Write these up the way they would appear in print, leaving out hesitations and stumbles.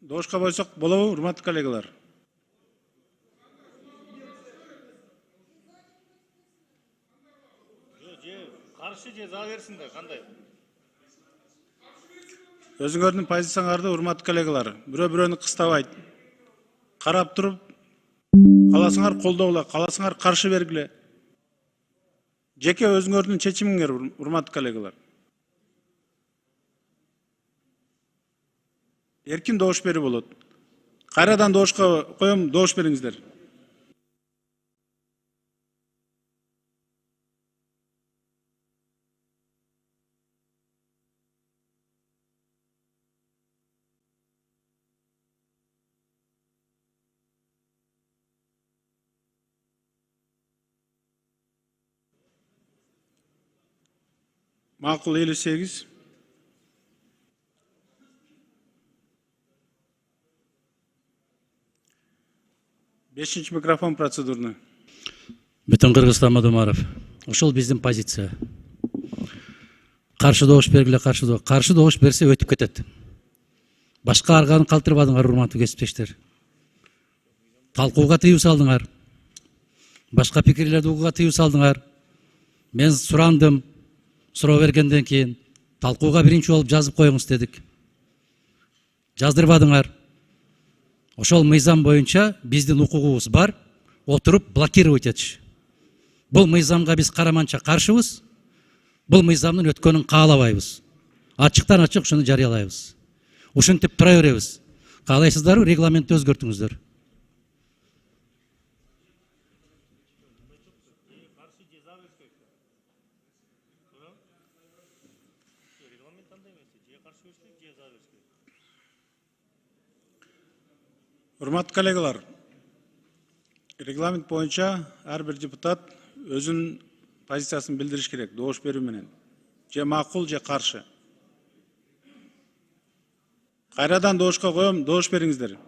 Добушка койсок болобу, урматтуу коллегалар? Каршы же за берсиңдер, кандай? Өзүңөрдүн позицияларды, урматтуу коллегалар, бирөө-бирөөнү кыстабайт. Карап туруп, кааласаңар колдогула, кааласаңар каршы бергиле. Жеке өзүңөрдүн чечимиңер, урматтуу коллегалар. Эркин добуш берүү болот. Кайрадан добушка коем, добуш бериңиздер. Макул 58. Бешинчи микрофон процедурный. Бүтүн Кыргызстан Мадумаров. Ошол биздин позиция. Каршы добуш бергиле, каршы добуш берсе өтүп кетет. Башка арганы калтырбадыңар, урматтуу кесиптештер. Талкууга тыюу салдыңар. Башка пикирлерди угууга тыюу салдыңар. Мен сурандым. Суроо бергенден кийин талкууга биринчи болуп жазып коюңуз дедик. Жаздырбадыңар. Ошол мыйзам боюнча биздин укугубуз бар, отуруп блокировать этиш. Бул мыйзамга биз караманча каршыбыз. Бул мыйзамдын өткөнүн каалабайбыз. Ачыктан ачык ушуну жарыялайбыз. Ушинтип тура беребиз. Каалайсыздарбы, регламентти өзгөртүңүздөр. Урматтуу коллегалар, регламент боюнча ар бир депутат өзүнүн позициясын билдириш керек, добуш берүү менен. Же макул, же каршы. Кайрадан добушка коем, добуш бериңиздер.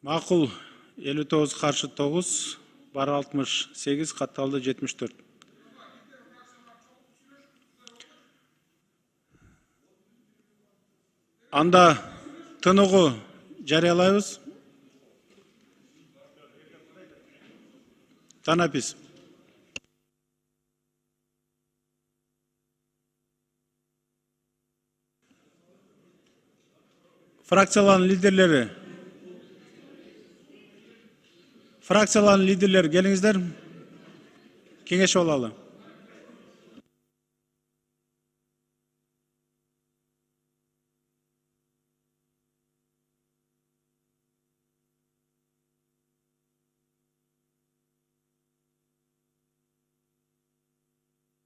Макул 59, каршы 9, бар 68, катталды 74. Анда тыныгуу жарыялайбыз. Танапис. Фракциялардын лидерлери келиңиздер. Кеңешип алалы.